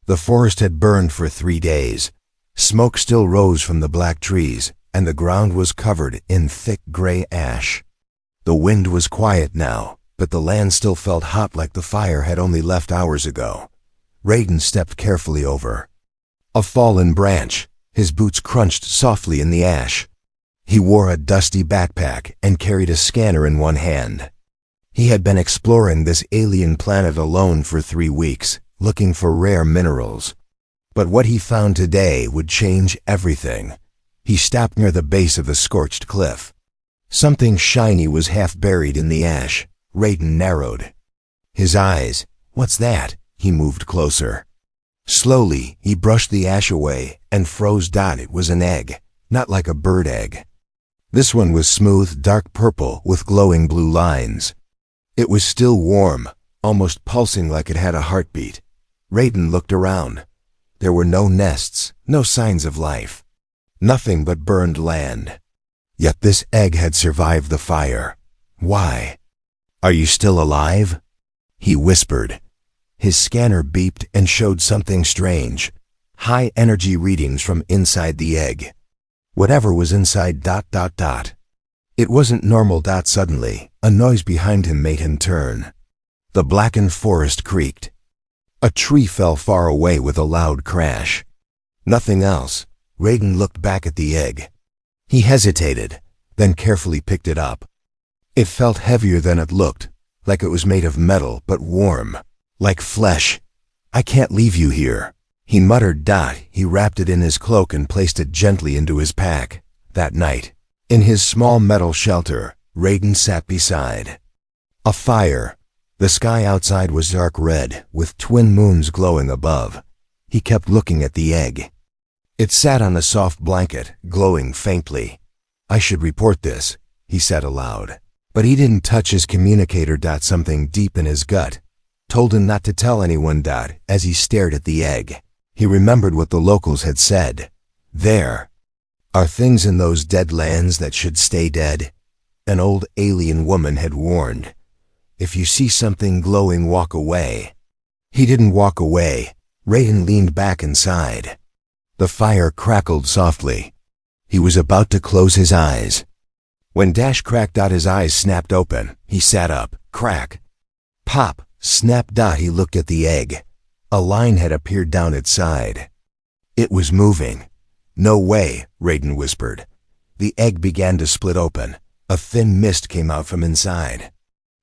The forest had burned for 3 days. Smoke still rose from the black trees, and the ground was covered in thick gray ash. The wind was quiet now, but the land still felt hot like the fire had only left hours ago. Raiden stepped carefully over. A fallen branch. His boots crunched softly in the ash. He wore a dusty backpack and carried a scanner in one hand. He had been exploring this alien planet alone for 3 weeks, looking for rare minerals. But what he found today would change everything. He stopped near the base of the scorched cliff. Something shiny was half buried in the ash. Raiden narrowed his eyes. "What's that?" He moved closer. Slowly, he brushed the ash away and froze. It was an egg, not like a bird egg. This one was smooth, dark purple with glowing blue lines. It was still warm, almost pulsing like it had a heartbeat. Raiden looked around. There were no nests, no signs of life. Nothing but burned land. Yet this egg had survived the fire. Why? "Are you still alive?" he whispered. His scanner beeped and showed something strange. High energy readings from inside the egg. Whatever was inside ... It wasn't normal. Suddenly, a noise behind him made him turn. The blackened forest creaked. A tree fell far away with a loud crash. Nothing else. Raiden looked back at the egg. He hesitated, then carefully picked it up. It felt heavier than it looked, like it was made of metal but warm, like flesh. "I can't leave you here," he muttered. He wrapped it in his cloak and placed it gently into his pack. That night, in his small metal shelter, Raiden sat beside a fire. The sky outside was dark red, with twin moons glowing above. He kept looking at the egg. It sat on a soft blanket, glowing faintly. "I should report this," he said aloud. But he didn't touch his communicator. Something deep in his gut told him not to tell anyone. As he stared at the egg, he remembered what the locals had said. There are things in those dead lands that should stay dead. An old alien woman had warned. If you see something glowing, walk away. He didn't walk away. Raiden leaned back inside. The fire crackled softly. He was about to close his eyes. When Dash cracked. His eyes snapped open. He sat up. Crack. Pop. Snap. He looked at the egg. A line had appeared down its side. It was moving. "No way," Raiden whispered. The egg began to split open. A thin mist came out from inside.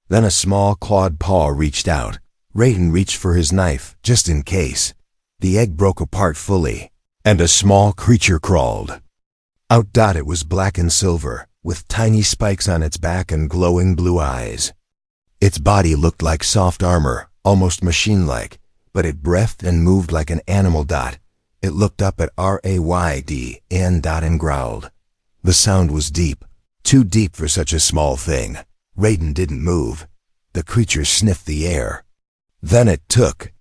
Then a small clawed paw reached out. Raiden reached for his knife, just in case. The egg broke apart fully, and a small creature crawled out. It was black and silver, with tiny spikes on its back and glowing blue eyes. Its body looked like soft armor, almost machine-like, but it breathed and moved like an animal. It looked up at Raiden and growled. The sound was deep, too deep for such a small thing. Raiden didn't move. The creature sniffed the air. Then it took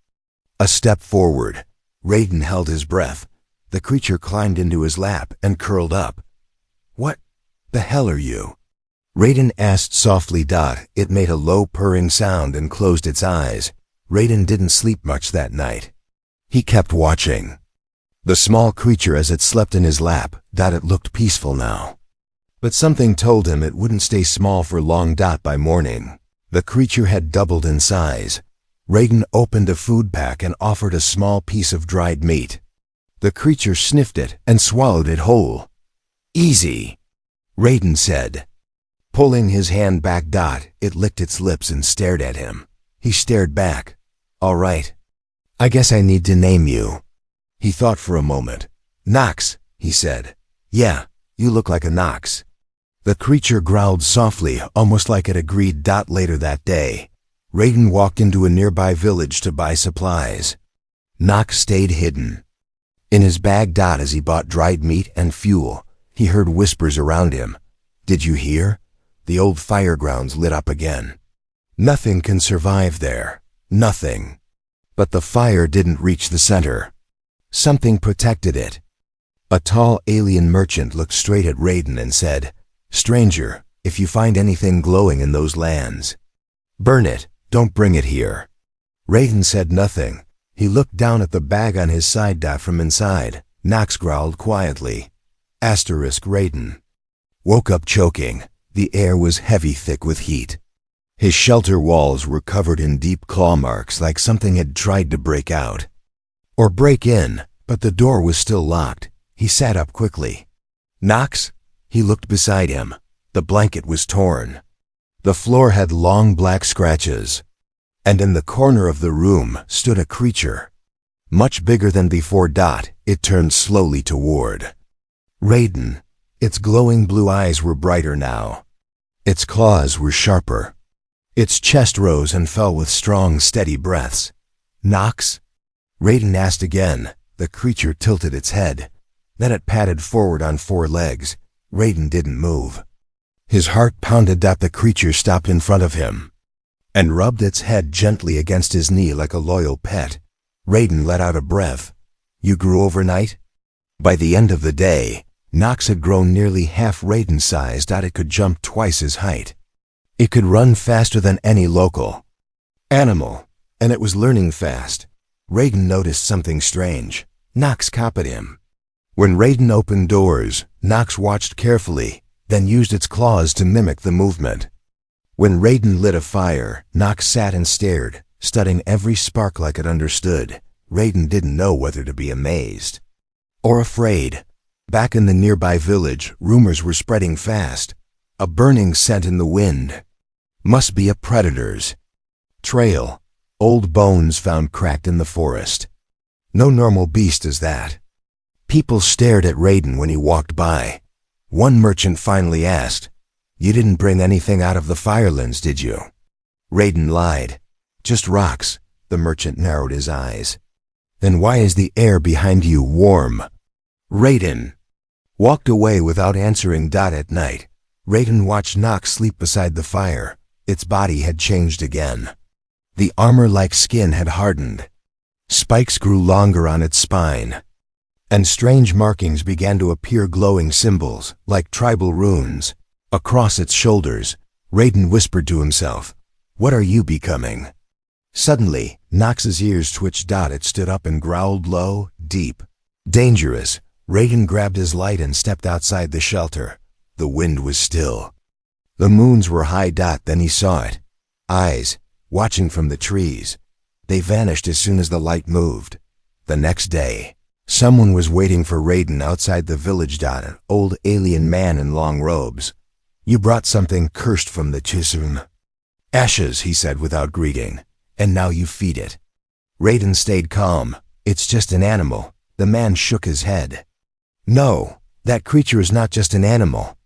a step forward. Raiden held his breath. The creature climbed into his lap and curled up. "What the hell are you?" Raiden asked softly. It made a low purring sound and closed its eyes. Raiden didn't sleep much that night. He kept watching the small creature as it slept in his lap. It looked peaceful now. But something told him it wouldn't stay small for long. By morning, the creature had doubled in size. Raiden opened a food pack and offered a small piece of dried meat. The creature sniffed it and swallowed it whole. "Easy," Raiden said. Pulling his hand back. It licked its lips and stared at him. He stared back. "All right. I guess I need to name you." He thought for a moment. "Nox," he said. "Yeah, you look like a Nox." The creature growled softly, almost like it agreed. Later that day, Raiden walked into a nearby village to buy supplies. Nox stayed hidden in his bag. As he bought dried meat and fuel, he heard whispers around him. "Did you hear?" The old fire grounds lit up again. Nothing can survive there. Nothing. But the fire didn't reach the center. Something protected it. A tall alien merchant looked straight at Raiden and said, "Stranger, if you find anything glowing in those lands, burn it, don't bring it here." Raiden said nothing. He looked down at the bag on his side. From inside, Nox growled quietly. Raiden woke up choking. The air was heavy, thick with heat. His shelter walls were covered in deep claw marks, like something had tried to break out. Or break in, but the door was still locked. He sat up quickly. Nox? He looked beside him. The blanket was torn. The floor had long black scratches. And in the corner of the room stood a creature. Much bigger than before. It turned slowly toward Raiden. Its glowing blue eyes were brighter now. Its claws were sharper. Its chest rose and fell with strong, steady breaths. Nox? Raiden asked again. The creature tilted its head. Then it padded forward on 4 legs. Raiden didn't move. His heart pounded. The creature stopped in front of him and rubbed its head gently against his knee like a loyal pet. Raiden let out a breath. You grew overnight? By the end of the day, Nox had grown nearly half Raiden's size. It could jump twice his height. It could run faster than any local animal, and it was learning fast. Raiden noticed something strange. Nox copied him. When Raiden opened doors, Nox watched carefully, then used its claws to mimic the movement. When Raiden lit a fire, Nox sat and stared, studying every spark like it understood. Raiden didn't know whether to be amazed or afraid. Back in the nearby village, rumors were spreading fast. A burning scent in the wind. Must be a predator's trail. Old bones found cracked in the forest. No normal beast is that. People stared at Raiden when he walked by. One merchant finally asked, You didn't bring anything out of the Firelands, did you? Raiden lied. Just rocks. The merchant narrowed his eyes. Then why is the air behind you warm? Raiden walked away without answering. At night, Raiden watched Nox sleep beside the fire. Its body had changed again. The armor-like skin had hardened. Spikes grew longer on its spine. And strange markings began to appear, glowing symbols, like tribal runes. Across its shoulders, Raiden whispered to himself, What are you becoming? Suddenly, Nox's ears twitched. It stood up and growled low, deep. Dangerous. Raiden grabbed his light and stepped outside the shelter. The wind was still. The moons were high. Then he saw it. Eyes, watching from the trees. They vanished as soon as the light moved. The next day, someone was waiting for Raiden outside the village. An old alien man in long robes. You brought something cursed from the Chisum. Ashes, he said without greeting. And now you feed it. Raiden stayed calm. It's just an animal. The man shook his head. No, that creature is not just an animal.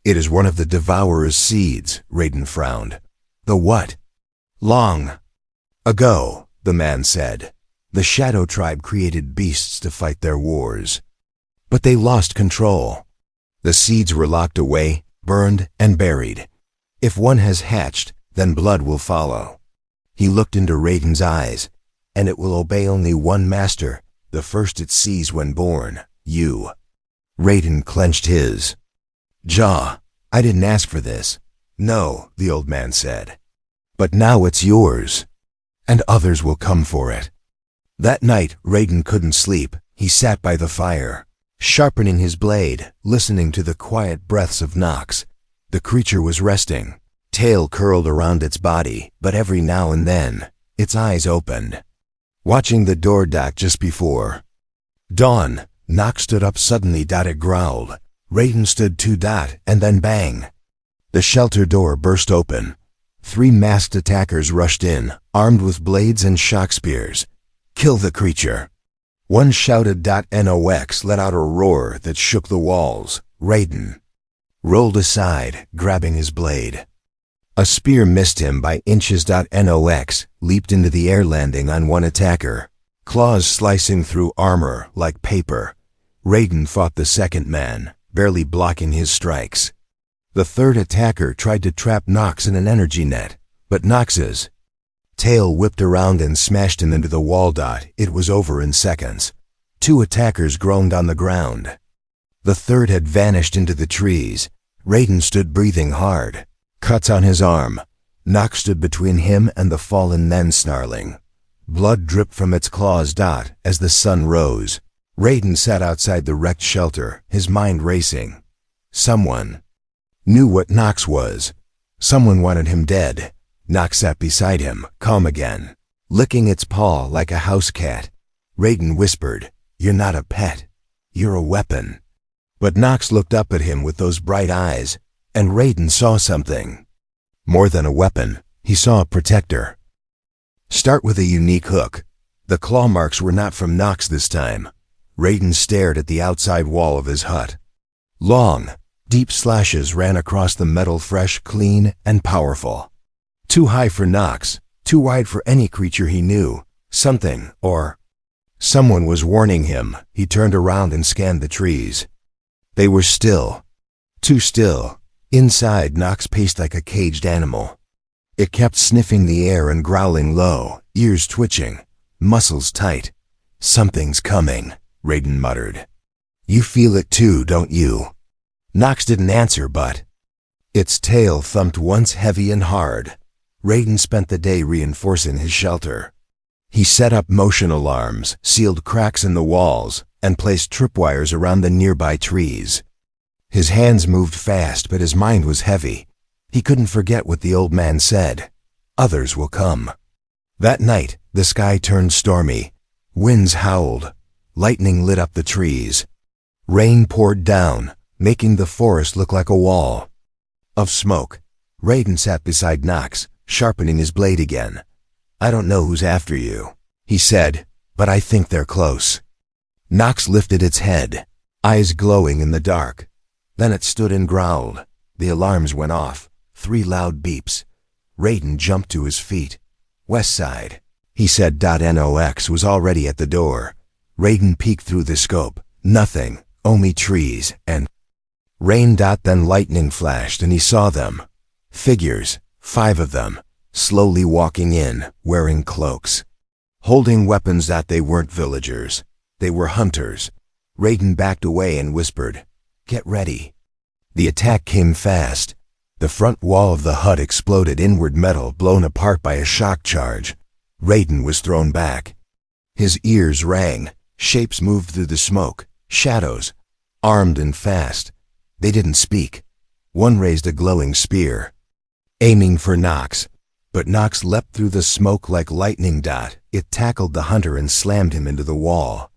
It is one of the Devourer's seeds, Raiden frowned. The what? Long ago, the man said, the Shadow Tribe created beasts to fight their wars. But they lost control. The seeds were locked away, burned, and buried. If one has hatched, then blood will follow. He looked into Raiden's eyes, and it will obey only one master, the first it sees when born, you. Raiden clenched his jaw. I didn't ask for this. No, the old man said. But now it's yours, and others will come for it. That night, Raiden couldn't sleep. He sat by the fire, sharpening his blade, listening to the quiet breaths of Nox. The creature was resting, tail curled around its body, but every now and then, its eyes opened. Watching the door just before dawn, Nox stood up suddenly. It growled. Raiden stood too. And then bang. The shelter door burst open. 3 masked attackers rushed in, armed with blades and shock spears. Kill the creature. One shouted. Nox let out a roar that shook the walls. Raiden rolled aside, grabbing his blade. A spear missed him by inches. Nox leaped into the air, landing on one attacker, claws slicing through armor like paper. Raiden fought the second man, barely blocking his strikes. The third attacker tried to trap Nox in an energy net, but Nox's tail whipped around and smashed him into the wall. It was over in seconds. 2 attackers groaned on the ground. The third had vanished into the trees. Raiden stood breathing hard, cuts on his arm. Nox stood between him and the fallen men, snarling. Blood dripped from its claws. As the sun rose, Raiden sat outside the wrecked shelter, his mind racing. Someone knew what Nox was. Someone wanted him dead. Nox sat beside him, calm again, licking its paw like a house cat. Raiden whispered, "You're not a pet. You're a weapon." But Nox looked up at him with those bright eyes, and Raiden saw something. More than a weapon, he saw a protector. Start with a unique hook. The claw marks were not from Nox this time. Raiden stared at the outside wall of his hut. Long, deep slashes ran across the metal, fresh, clean, and powerful. Too high for Nox, too wide for any creature he knew. Something, or someone was warning him. He turned around and scanned the trees. They were still. Too still. Inside, Nox paced like a caged animal. It kept sniffing the air and growling low, ears twitching, muscles tight. "Something's coming," Raiden muttered. "You feel it too, don't you?" Nox didn't answer, but its tail thumped once heavy and hard. Raiden spent the day reinforcing his shelter. He set up motion alarms, sealed cracks in the walls, and placed tripwires around the nearby trees. His hands moved fast, but his mind was heavy. He couldn't forget what the old man said. Others will come. That night, the sky turned stormy. Winds howled. Lightning lit up the trees. Rain poured down, making the forest look like a wall of smoke. Raiden sat beside Nox, sharpening his blade again. "I don't know who's after you," he said, "but I think they're close." Nox lifted its head, eyes glowing in the dark. Then it stood and growled. The alarms went off, 3 loud beeps. Raiden jumped to his feet. "West side," he said. Nox was already at the door. Raiden peeked through the scope. Nothing, only trees and rain. Then lightning flashed and he saw them. Figures, 5 of them, slowly walking in, wearing cloaks, holding weapons. They weren't villagers. They were hunters. Raiden backed away and whispered, "Get ready." The attack came fast. The front wall of the hut exploded, inward metal blown apart by a shock charge. Raiden was thrown back. His ears rang. Shapes moved through the smoke. Shadows, armed and fast. They didn't speak. One raised a glowing spear, aiming for Nox. But Nox leapt through the smoke like lightning. It tackled the hunter and slammed him into the wall.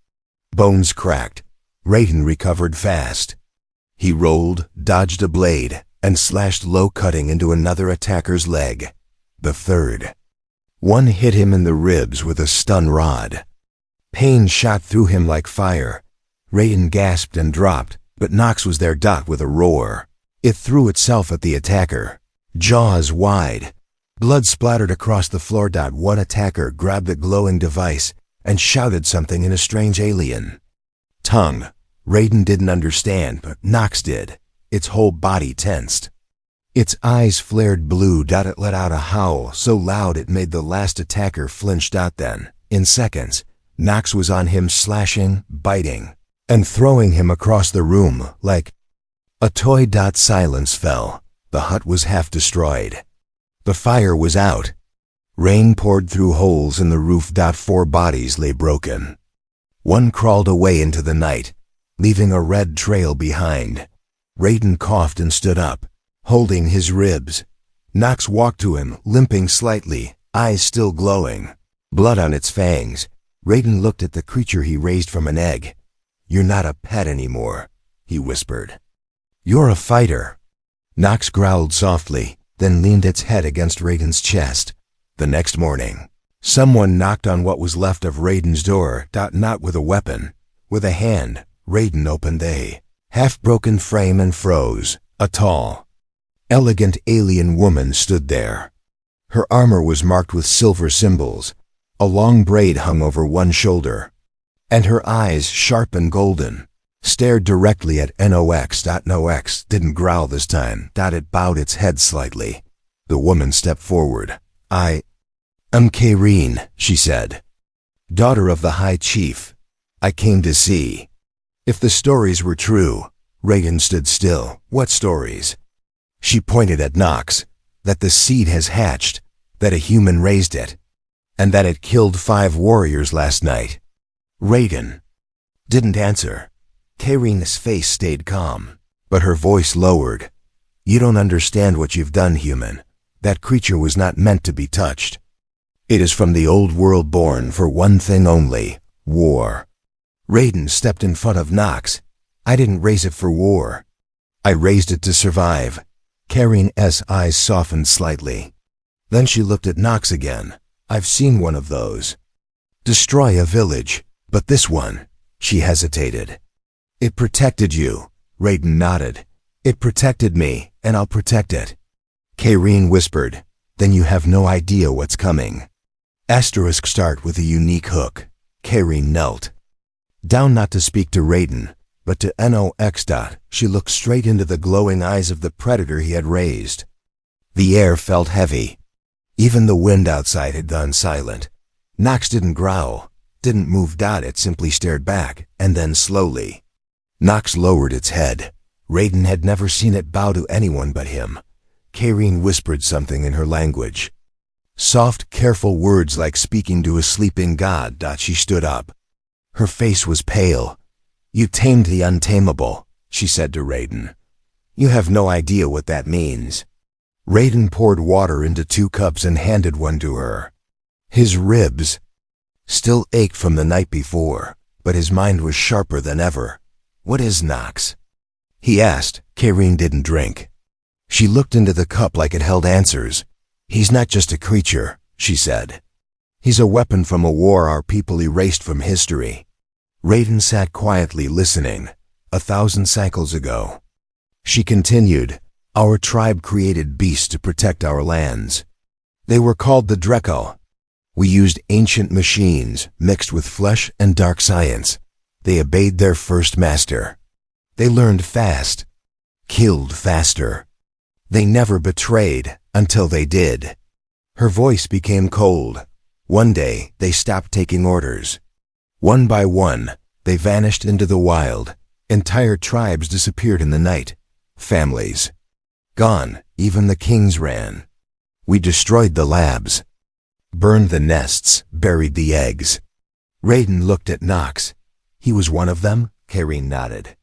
Bones cracked. Raiden recovered fast. He rolled, dodged a blade, and slashed low, cutting into another attacker's leg. The third one hit him in the ribs with a stun rod. Pain shot through him like fire. Raiden gasped and dropped, but Nox was there. With a roar, it threw itself at the attacker, jaws wide. Blood splattered across the floor. One attacker grabbed the glowing device and shouted something in a strange alien tongue. Raiden didn't understand, but Nox did. Its whole body tensed. Its eyes flared blue. It let out a howl so loud it made the last attacker flinch. Then, in seconds, Nox was on him, slashing, biting, and throwing him across the room like a toy. Silence fell. The hut was half destroyed. The fire was out. Rain poured through holes in the roof. 4 bodies lay broken. One crawled away into the night, leaving a red trail behind. Raiden coughed and stood up, holding his ribs. Nox walked to him, limping slightly, eyes still glowing, blood on its fangs. Raiden looked at the creature he raised from an egg. "You're not a pet anymore," he whispered. "You're a fighter." Nox growled softly, then leaned its head against Raiden's chest. The next morning, someone knocked on what was left of Raiden's door. Not with a weapon, with a hand. Raiden opened the half-broken frame and froze. A tall, elegant alien woman stood there. Her armor was marked with silver symbols. A long braid hung over one shoulder, and her eyes, sharp and golden, stared directly at Nox. Nox didn't growl this time. It bowed its head slightly. The woman stepped forward. "I am Kairine," she said. "Daughter of the High Chief. I came to see if the stories were true." Raiden stood still. "What stories?" She pointed at Nox. "That the seed has hatched, that a human raised it." and that it killed 5 warriors last night. Raiden didn't answer. Karin's face stayed calm, but her voice lowered. You don't understand what you've done, human. That creature was not meant to be touched. It is from the old world, born for one thing only: war. Raiden stepped in front of Nox. I didn't raise it for war. I raised it to survive. Karin's eyes softened slightly. Then she looked at Nox again. I've seen one of those. Destroy a village, but this one, she hesitated. It protected you. Raiden nodded. It protected me, and I'll protect it. Karin whispered, then you have no idea what's coming. Asterisk start with a unique hook. Karin knelt down, not to speak to Raiden, but to Nox. She looked straight into the glowing eyes of the predator he had raised. The air felt heavy. Even the wind outside had gone silent. Nox didn't growl, didn't move. It simply stared back, and then slowly. Nox lowered its head. Raiden had never seen it bow to anyone but him. Karin whispered something in her language. Soft, careful words like speaking to a sleeping god. She stood up. Her face was pale. You tamed the untamable, she said to Raiden. You have no idea what that means. Raiden poured water into 2 cups and handed one to her. His ribs still ached from the night before, but his mind was sharper than ever. What is Nox? He asked. Karin didn't drink. She looked into the cup like it held answers. He's not just a creature, she said. He's a weapon from a war our people erased from history. Raiden sat quietly listening. 1,000 cycles ago. She continued, our tribe created beasts to protect our lands. They were called the Drekel. We used ancient machines mixed with flesh and dark science. They obeyed their first master. They learned fast, killed faster. They never betrayed until they did. Her voice became cold. One day, they stopped taking orders. One by one, they vanished into the wild. Entire tribes disappeared in the night. Families gone, even the kings ran. We destroyed the labs, burned the nests, buried the eggs. Raiden looked at Nox. He was one of them? Karin nodded.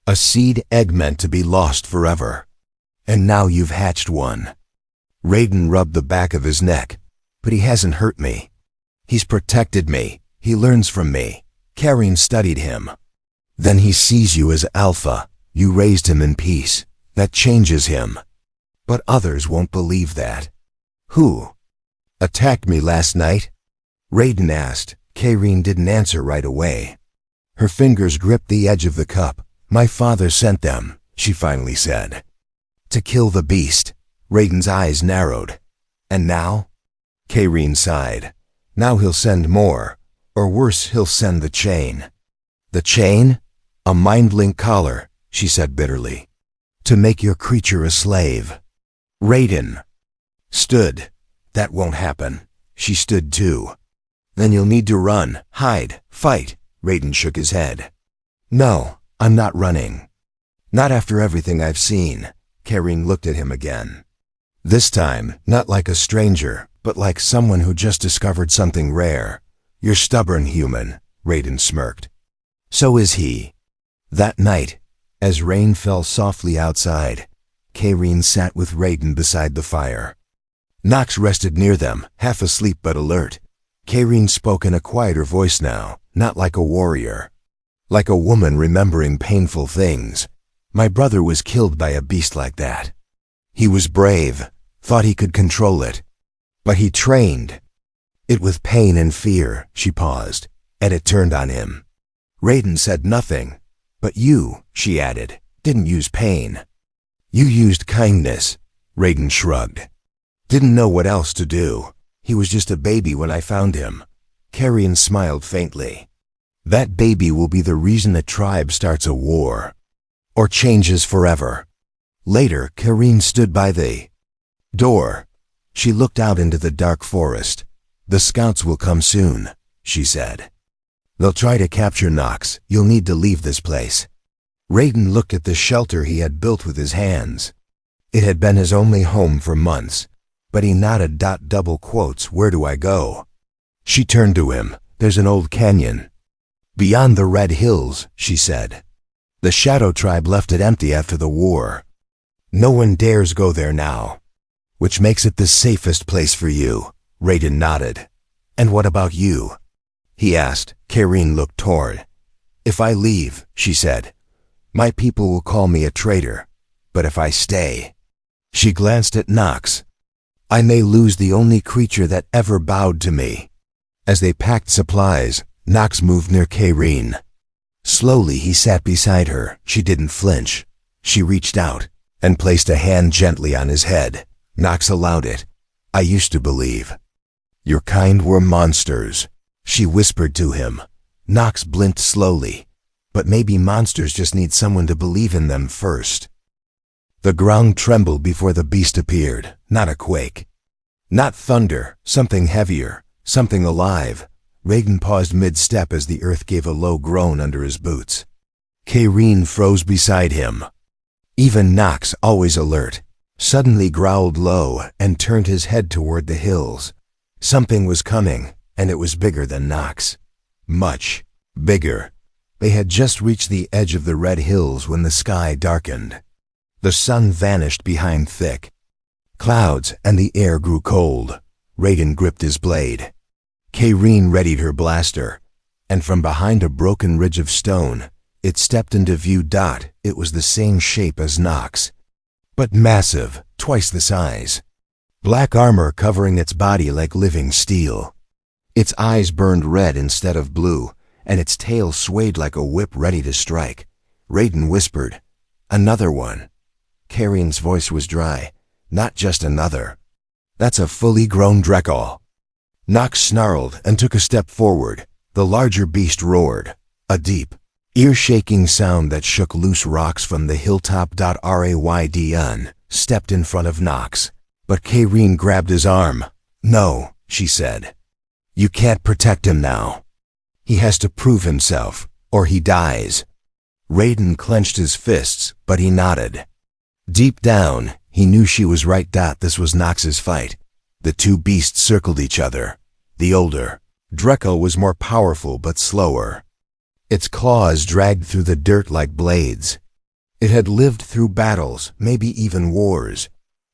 A seed egg meant to be lost forever. And now you've hatched one. Raiden rubbed the back of his neck. But he hasn't hurt me. He's protected me. He learns from me. Karin studied him. Then he sees you as Alpha. You raised him in peace. That changes him. But others won't believe that. Who attacked me last night? Raiden asked. Karin didn't answer right away. Her fingers gripped the edge of the cup. My father sent them, she finally said. To kill the beast. Raiden's eyes narrowed. And now? Karin sighed. Now he'll send more. Or worse, he'll send the chain. The chain? A mind-link collar, she said bitterly. To make your creature a slave. Raiden stood. That won't happen. She stood too. Then you'll need to run, hide, fight. Raiden shook his head. No, I'm not running. Not after everything I've seen. Karin looked at him again. This time, not like a stranger, but like someone who just discovered something rare. You're stubborn, human, Raiden smirked. So is he. That night, as rain fell softly outside, Karin sat with Raiden beside the fire. Nox rested near them, half asleep but alert. Karin spoke in a quieter voice now, not like a warrior. Like a woman remembering painful things. My brother was killed by a beast like that. He was brave, thought he could control it. But he trained it with pain and fear. She paused, and it turned on him. Raiden said nothing. But you, she added, didn't use pain. You used kindness. Raiden shrugged. Didn't know what else to do. He was just a baby when I found him. Karin smiled faintly. That baby will be the reason a tribe starts a war. Or changes forever. Later, Karin stood by the door. She looked out into the dark forest. The scouts will come soon, she said. They'll try to capture Nox. You'll need to leave this place. Raiden looked at the shelter he had built with his hands. It had been his only home for months, but he nodded. Double quotes, where do I go? She turned to him. There's an old canyon. Beyond the red hills, she said. The Shadow Tribe left it empty after the war. No one dares go there now. Which makes it the safest place for you. Raiden nodded. And what about you? He asked. Kairine looked torn. If I leave, she said, my people will call me a traitor. But if I stay... She glanced at Nox. I may lose the only creature that ever bowed to me. As they packed supplies, Nox moved near Kairine. Slowly he sat beside her. She didn't flinch. She reached out and placed a hand gently on his head. Nox allowed it. I used to believe. Your kind were monsters, she whispered to him. Nox blinked slowly. But maybe monsters just need someone to believe in them first. The ground trembled before the beast appeared, not a quake. Not thunder, something heavier, something alive. Raiden paused mid-step as the earth gave a low groan under his boots. Kairine froze beside him. Even Nox, always alert, suddenly growled low and turned his head toward the hills. Something was coming, and it was bigger than Nox. Much bigger. They had just reached the edge of the red hills when the sky darkened. The sun vanished behind thick clouds, and the air grew cold. Raiden gripped his blade. Kairine readied her blaster, and from behind a broken ridge of stone, it stepped into view. It was the same shape as Nox, but massive, twice the size. Black armor covering its body like living steel. Its eyes burned red instead of blue, and its tail swayed like a whip ready to strike. Raiden whispered, another one. Kairine's voice was dry. Not just another. That's a fully grown Drekal. Nox snarled and took a step forward. The larger beast roared. A deep, ear-shaking sound that shook loose rocks from the hilltop. Raiden stepped in front of Nox, but Kairine grabbed his arm. No, she said. You can't protect him now. He has to prove himself, or he dies. Raiden clenched his fists, but he nodded. Deep down, he knew she was right. This was Nox's fight. The two beasts circled each other. The older Drekal was more powerful but slower. Its claws dragged through the dirt like blades. It had lived through battles, maybe even wars.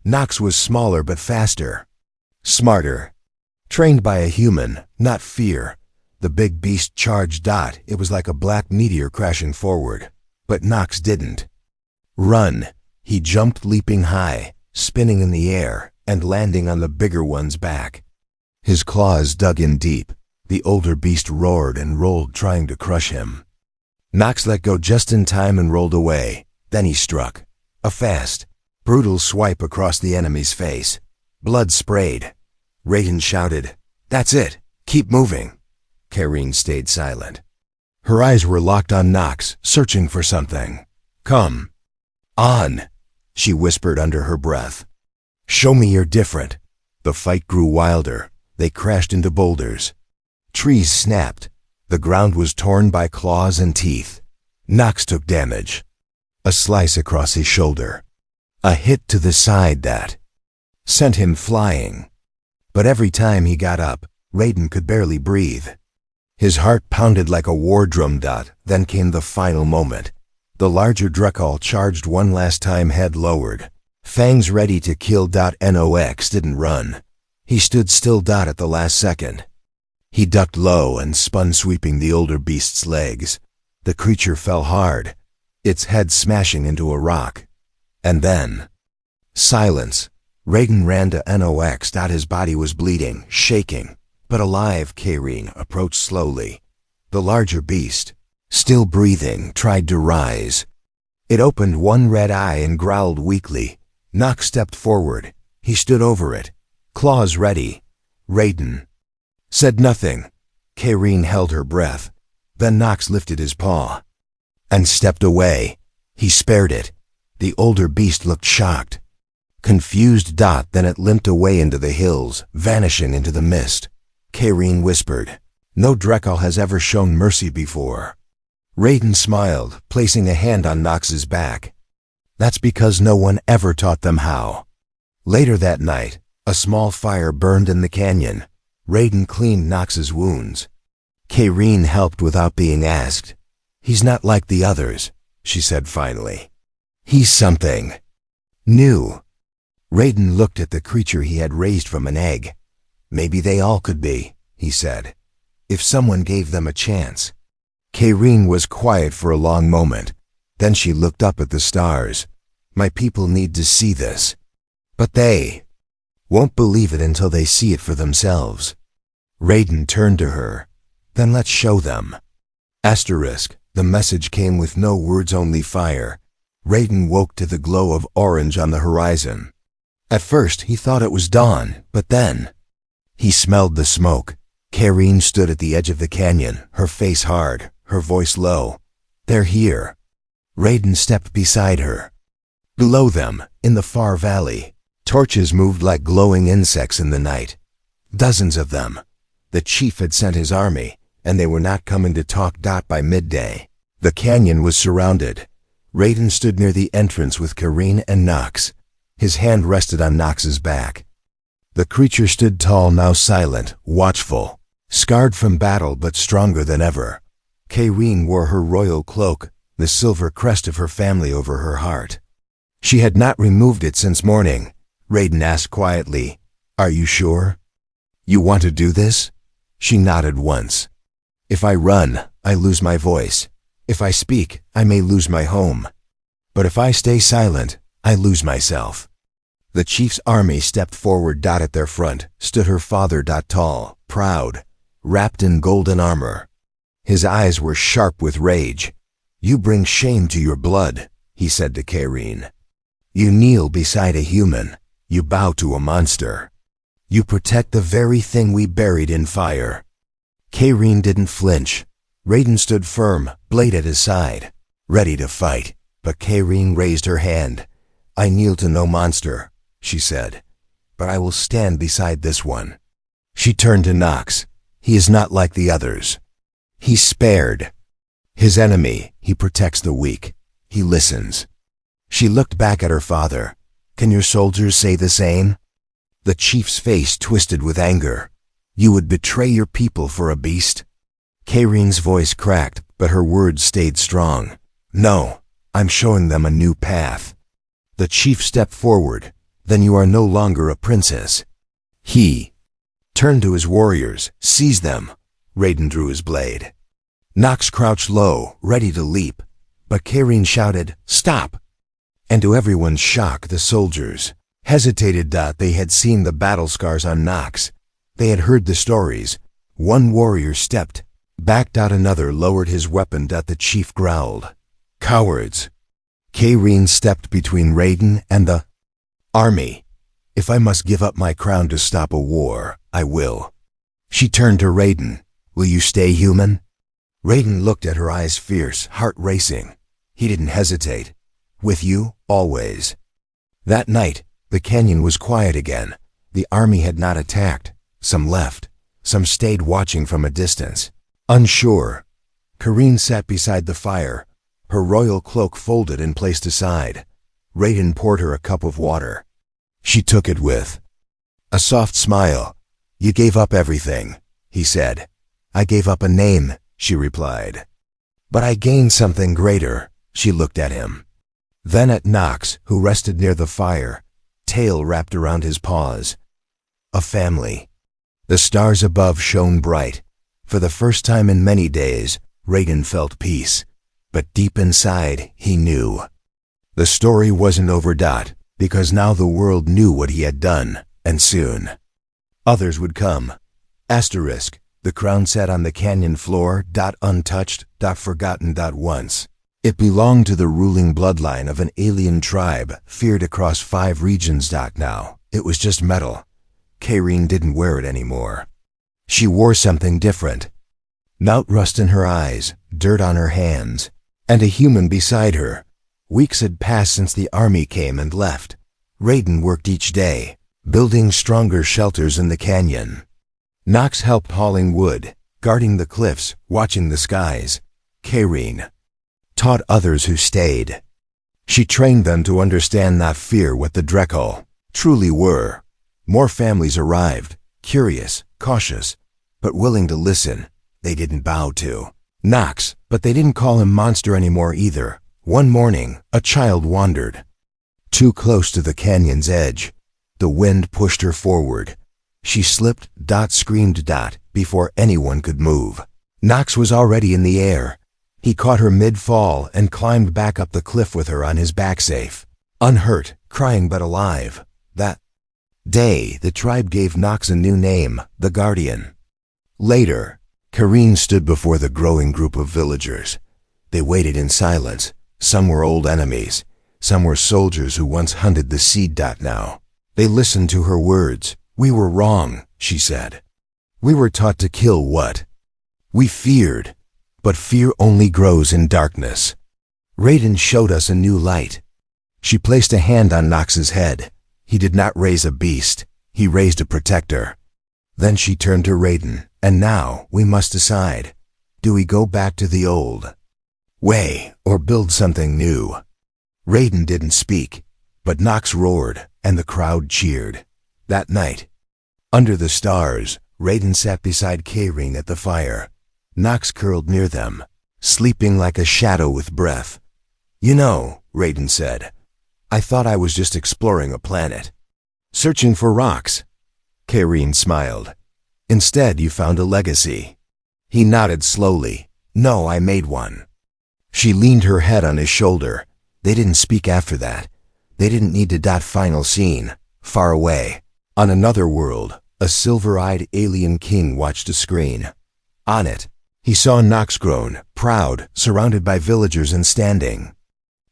Nox was smaller but faster. Smarter. Trained by a human, not fear. The big beast charged. It was like a black meteor crashing forward. But Nox didn't. Run. He jumped, leaping high, spinning in the air, and landing on the bigger one's back. His claws dug in deep. The older beast roared and rolled, trying to crush him. Nox let go just in time and rolled away. Then he struck. A fast, brutal swipe across the enemy's face. Blood sprayed. Raiden shouted, "That's it! Keep moving!" Kairine stayed silent. Her eyes were locked on Nox, searching for something. "Come on," she whispered under her breath. "Show me you're different." The fight grew wilder. They crashed into boulders. Trees snapped. The ground was torn by claws and teeth. Nox took damage. A slice across his shoulder. A hit to the side that sent him flying. But every time he got up, Raiden could barely breathe. His heart pounded like a war drum. Then came the final moment. The larger Drekal charged one last time, head lowered. Fangs ready to kill. Nox didn't run. He stood still. At the last second. He ducked low and spun, sweeping the older beast's legs. The creature fell hard, its head smashing into a rock. And then silence. Raiden ran to Nox. His body was bleeding, shaking, but alive. Kairine approached slowly. The larger beast, still breathing, tried to rise. It opened one red eye and growled weakly. Nox stepped forward. He stood over it, claws ready. Raiden said nothing. Kairine held her breath. Then Nox lifted his paw and stepped away. He spared it. The older beast looked shocked, confused. Then it limped away into the hills, vanishing into the mist. Kairine whispered, "No Drekal has ever shown mercy before." Raiden smiled, placing a hand on Nox's back. "That's because no one ever taught them how." Later that night, a small fire burned in the canyon. Raiden cleaned Nox's wounds. Kayreen helped without being asked. "He's not like the others," she said finally. "He's something new." Raiden looked at the creature he had raised from an egg. "Maybe they all could be," he said, "if someone gave them a chance." Kayreen was quiet for a long moment. Then she looked up at the stars. "My people need to see this. But they won't believe it until they see it for themselves." Raiden turned to her. "Then let's show them." Asterisk. The message came with no words, only fire. Raiden woke to the glow of orange on the horizon. At first he thought it was dawn, but then he smelled the smoke. Kayreen stood at the edge of the canyon, her face hard, her voice low. "They're here." Raiden stepped beside her. Below them, in the far valley, torches moved like glowing insects in the night. Dozens of them. The chief had sent his army, and they were not coming to talk. By midday, the canyon was surrounded. Raiden stood near the entrance with Kayreen and Nox. His hand rested on Nox's back. The creature stood tall, now silent, watchful, scarred from battle but stronger than ever. Kayreen wore her royal cloak, the silver crest of her family over her heart. She had not removed it since morning. Raiden asked quietly, "Are you sure? You want to do this?" She nodded once. "If I run, I lose my voice. If I speak, I may lose my home. But if I stay silent, I lose myself." The chief's army stepped forward. At their front stood her father. Tall, proud, wrapped in golden armor. His eyes were sharp with rage. "You bring shame to your blood," he said to Kayreen. "You kneel beside a human. You bow to a monster. You protect the very thing we buried in fire." Kayreen didn't flinch. Raiden stood firm, blade at his side, ready to fight. But Kayreen raised her hand. "I kneel to no monster," she said, "but I will stand beside this one." She turned to Nox. "He is not like the others. He's spared. His enemy, he protects the weak. He listens." She looked back at her father. "Can your soldiers say the same?" The chief's face twisted with anger. "You would betray your people for a beast?" Kayreen's voice cracked, but her words stayed strong. "No, I'm showing them a new path." The chief stepped forward. "Then you are no longer a princess." He turned to his warriors. "Seize them." Raiden drew his blade. Nox crouched low, ready to leap, but Kayreen shouted, "Stop!" And to everyone's shock, the soldiers hesitated. They had seen the battle scars on Nox. They had heard the stories. One warrior stepped back. Another lowered his weapon. The chief growled, "Cowards!" Kayreen stepped between Raiden and the army. "If I must give up my crown to stop a war, I will." She turned to Raiden. "Will you stay human?" Raiden looked at her, eyes fierce, heart racing. He didn't hesitate. "With you, always." That night, the canyon was quiet again. The army had not attacked. Some left. Some stayed watching from a distance, unsure. Kayreen sat beside the fire, her royal cloak folded and placed aside. Raiden poured her a cup of water. She took it with a soft smile. "You gave up everything," he said. "I gave up a name," she replied. "But I gained something greater." She looked at him. Then at Nox, who rested near the fire, tail wrapped around his paws. "A family." The stars above shone bright. For the first time in many days, Raiden felt peace. But deep inside, he knew the story wasn't over. Because now the world knew what he had done, and soon others would come. Asterisk. The crown sat on the canyon floor. Untouched. Forgotten. Once it belonged to the ruling bloodline of an alien tribe, feared across 5 regions. Now it was just metal. Kayreen didn't wear it anymore. She wore something different. Knout rust in her eyes, dirt on her hands, and a human beside her. Weeks had passed since the army came and left. Raiden worked each day, building stronger shelters in the canyon. Nox helped hauling wood, guarding the cliffs, watching the skies. Kayreen taught others who stayed. She trained them to understand, not fear, what the Drekal truly were. More families arrived. curious, cautious, but willing to listen. They didn't bow to Nox, but they didn't call him monster anymore either. One morning, a child wandered too close to the canyon's edge. The wind pushed her forward. She slipped, screamed, before anyone could move. Nox was already in the air. He caught her mid-fall and climbed back up the cliff with her on his back, safe, unhurt, crying but alive. That day, the tribe gave Nox a new name, the Guardian. Later, Kareen stood before the growing group of villagers. They waited in silence. Some were old enemies. Some were soldiers who once hunted the seed. Now, they listened to her words. "We were wrong," she said. "We were taught to kill what we feared, but fear only grows in darkness. Raiden showed us a new light." She placed a hand on Nox's head. He did not raise a beast. He raised a protector. Then she turned to Raiden. "And now we must decide. Do we go back to the old way or build something new?" Raiden didn't speak, but Nox roared, and the crowd cheered. That night, under the stars, Raiden sat beside Kareen at the fire. Nox curled near them, sleeping like a shadow with breath. "You know," Raiden said, "I thought I was just exploring a planet, searching for rocks." Kareen smiled. "Instead, you found a legacy." He nodded slowly. "No, I made one." She leaned her head on his shoulder. They didn't speak after that. They didn't need to. Final scene. Far away, on another world, a silver-eyed alien king watched a screen. On it, he saw Nox grown, proud, surrounded by villagers and standing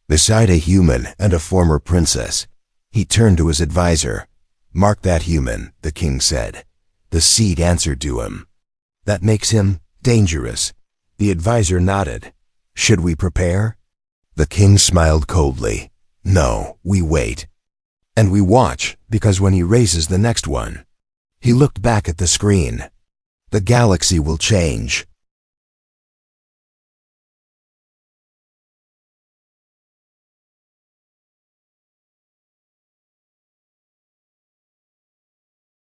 beside a human and a former princess. He turned to his advisor. "Mark that human," the king said. The seed answered to him. "That makes him dangerous." The advisor nodded. "Should we prepare?" The king smiled coldly. "No, we wait. And we watch, because when he raises the next one." He looked back at the screen. "The galaxy will change.